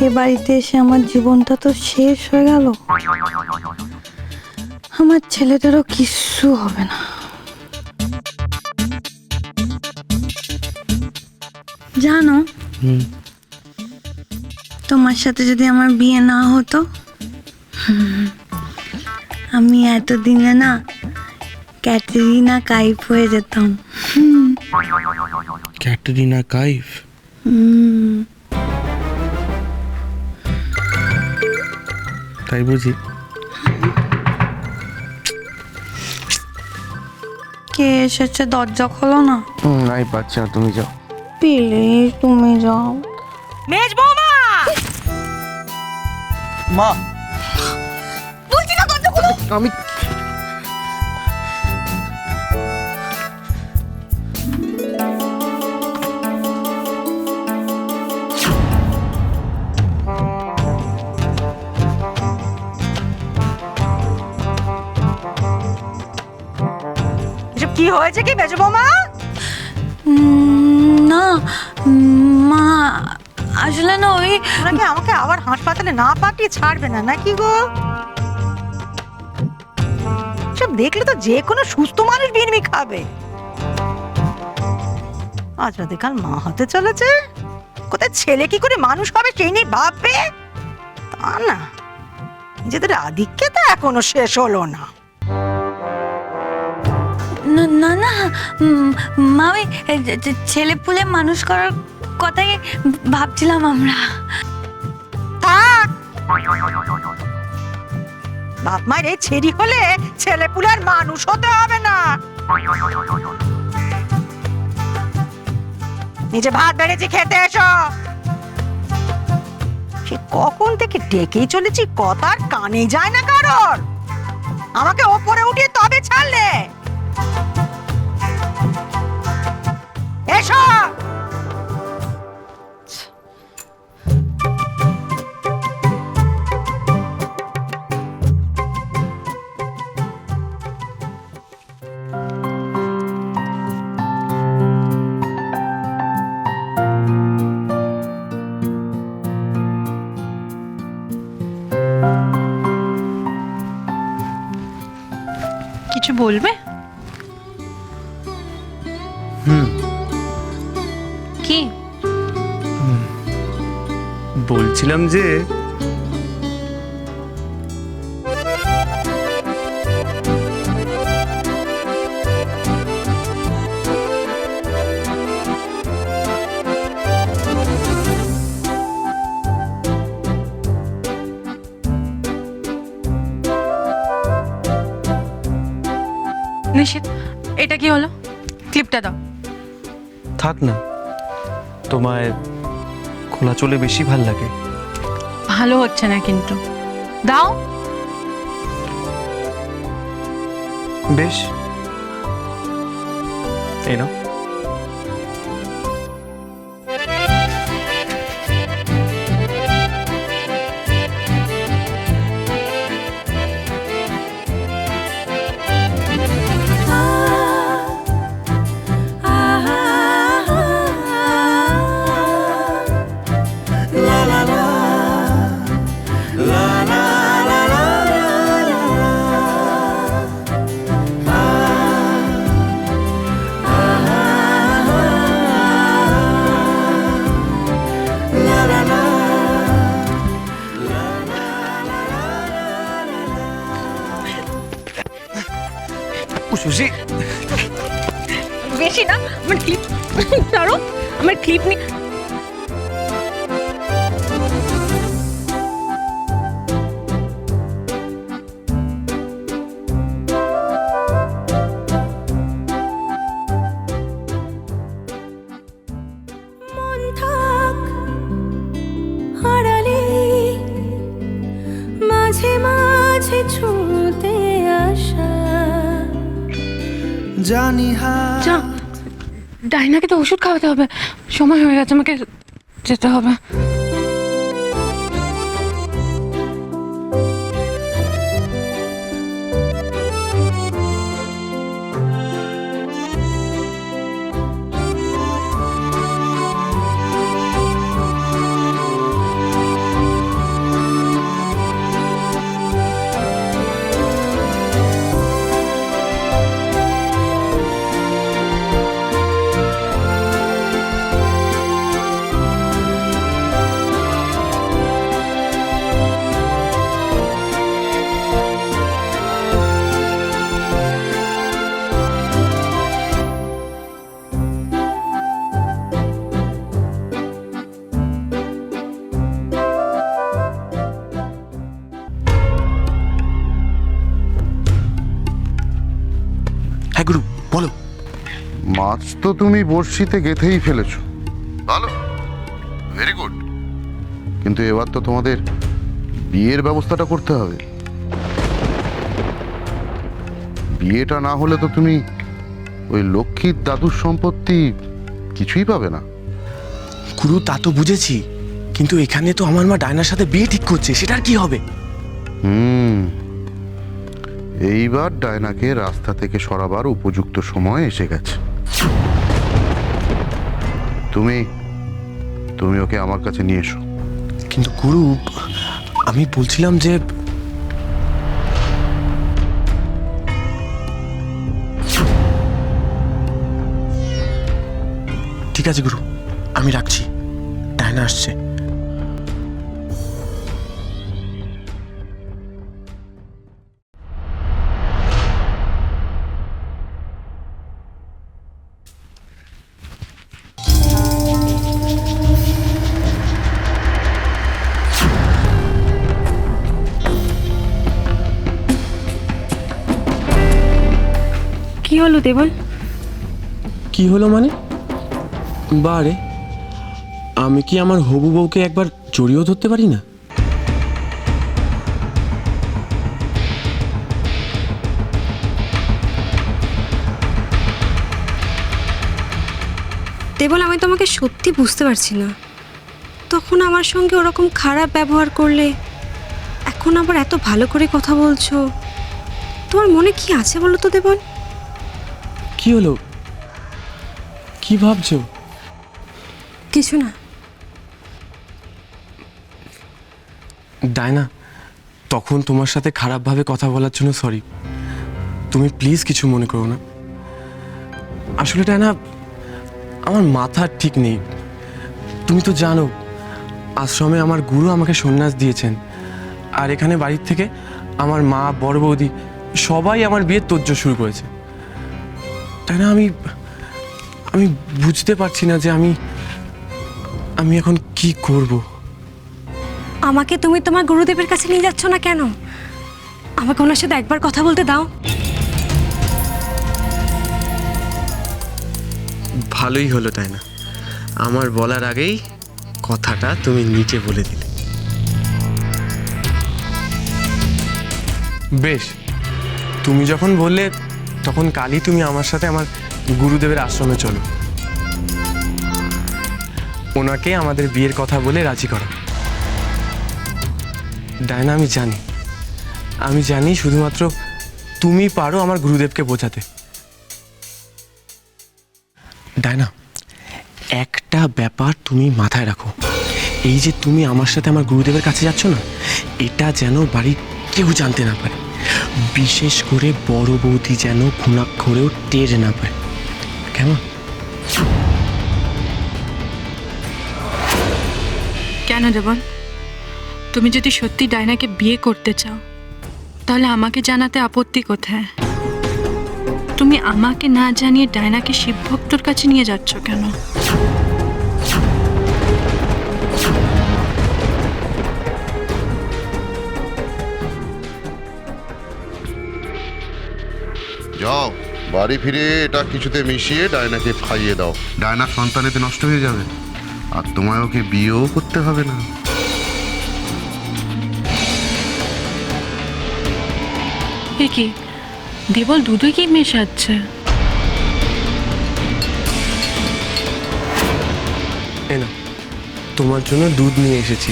এ বাড়িতে এসে আমার জীবনটা তো শেষ হয়ে গেল। আমার ছেলেটারও কিচ্ছু হবে না। জানো, তোমার সাথে যদি আমার বিয়ে না হতো, আমি এতদিনে না ক্যাটরিনা কাইফ হয়ে যেতাম। ক্যাটরিনা কাইফ? তাই বুঝি? কে এসেছে? দরজা খোলো না। নাই পাচ্ছি না, তুমি যাও। প্লিজ তুমি যাও। মেজ বৌমা! মা, বলছি না দরজা খোলো। আমি এসব কি হয়েছে কি মেজ বৌমা? না মা, আসলে না ওই নাকি আমাকে আবার হাসপাতালে না পাঠিয়ে ছাড়বে না নাকি গো? সব দেখলে তো যে কোনো সুস্থ মানুষ বিনমি খাবে। আজ রাতে কাল মা হতে চলেছে, কোথায় ছেলে কি করে মানুষ হবে সেই নিয়ে ভাববে। তা না, নিজেদের আধিক্যতা এখনো শেষ হলো না। না না না মা, ওই ছেলে পুলে মানুষ করার কথাই ভাবছিলাম আমরা। থাক, বাপ মায়ের এই ছেড়ি হলে ছেলে পুলের মানুষ হতে হবে না। নিজে ভাত বেড়েছি, খেতে এসো। সে কখন থেকে ডেকেই চলেছি, কথার কানে যায় না কারোর। আমাকে ওপরে উঠিয়ে তবে ছাড়লে। এসো। কিছু বলবে? কি বলছিলাম যে নিশিত, এটা কি হলো? ক্লিপটা দাও। থাক না, তোমায় খোলা চলে বেশি ভাল লাগে। ভালো হচ্ছে না কিন্তু, দাও। বেশ, এই নাও। সুশি, বেশি না, আমার ক্লিপ ধরো, আমার ক্লিপ নি। মন থাক হারালে মাঝে মাঝে ছুঁতে আসা জানি যা, ডাইনাকে তো ওষুধ খাওয়াতে হবে, সময় হয়ে গেছে, আমাকে যেতে হবে। বলো। মাছ তো তুমি বড়শিতে গেঁথেই ফেলেছো, ভালো, ভেরি গুড। কিন্তু এবার তো তোমাদের বিয়ের ব্যবস্থাটা করতে হবে। বিয়েটা না হলে তো তুমি ওই লক্ষ্মীর দাদুর সম্পত্তি কিছুই পাবে না। গুরু, তা তো বুঝেছি, কিন্তু এখানে তো আমার মা ডায়নার সাথে বিয়ে ঠিক করছে, সেটার কি হবে? এইবার ডায়নাকে রাস্তা থেকে সরাবার উপযুক্ত সময় এসে গেছে। তুমি তুমি ওকে আমার কাছে নিয়ে এসো। কিন্তু গুরু, আমি বলছিলাম যে ঠিক আছে গুরু, আমি রাখছি, ডায়না আসছে। কি হলো দেবল? কি হলো মানে? বারে, আমি কি আমার হবু বউকে একবার জড়িয়েও ধরতে পারি না? দেবল, আমি তোমাকে সত্যি বুঝতে পারছি না। তখন আমার সঙ্গে ওরকম খারাপ ব্যবহার করলে, এখন আবার এত ভালো করে কথা বলছো। তোমার মনে কি আছে বলো তো দেবল? কি হলো? কি ভাবছো? কিছু না। ডায়না, তখন তোমার সাথে খারাপভাবে কথা বলার জন্য সরি। তুমি প্লিজ কিছু মনে করো না। আসলে ডায়না, আমার মাথা ঠিক নেই। তুমি তো জানো, আশ্রমে আমার গুরু আমাকে সন্ন্যাস দিয়েছেন, আর এখানে বাড়ির থেকে আমার মা, বড় বৌদি সবাই আমার বিয়ের তোড়জোড় শুরু করেছে। ডায়না, আমি বুঝতে পারছি না যে আমি এখন কি করব। আমাকে তুমি তোমার গুরুদেবের কাছে নিয়ে যাচ্ছ না কেন? আমাকে ওনার সাথে একবার কথা বলতে দাও। ভালোই হলো তাই না, আমার বলার আগেই কথাটা তুমি নিচে বলে দিলে। বেশ, তুমি যখন বললে তখন কালই তুমি আমার সাথে আমার গুরুদেবের আশ্রমে চলো। ওনাকে আমাদের বিয়ের কথা বলে রাজি করা। ডায়না, আমি জানি শুধুমাত্র তুমি পারো আমার গুরুদেবকে বোঝাতে। ডায়না, একটা ব্যাপার তুমি মাথায় রাখো, এই যে তুমি আমার সাথে আমার গুরুদেবের কাছে যাচ্ছ না, এটা যেন বাড়ির কেউ জানতে না পারে, বিশেষ করে বড় বৌদি যেন ঘুণাক্ষরেও টের না পায়, কেমন? কেন দেবল? তুমি যদি সত্যি ডায়নাকে বিয়ে করতে চাও, তাহলে আমাকে জানাতে আপত্তি কোথায়? তুমি আমাকে না জানিয়ে ডায়নাকে শিবভক্তর কাছে নিয়ে যাচ্ছ কেন? যাও, বাড়ি ফিরে এটা কিছুতে মিশিয়ে ডায়নাকে খাইয়ে দাও। ডায়নার সন্তান এতে নষ্ট হয়ে যাবে, আর তোমায় ওকে বিয়েও করতে হবে না। এ কি দেবল, দুধে কি মেশাচ্ছে? এ না, তোমার জন্য দুধ নিয়ে এসেছি।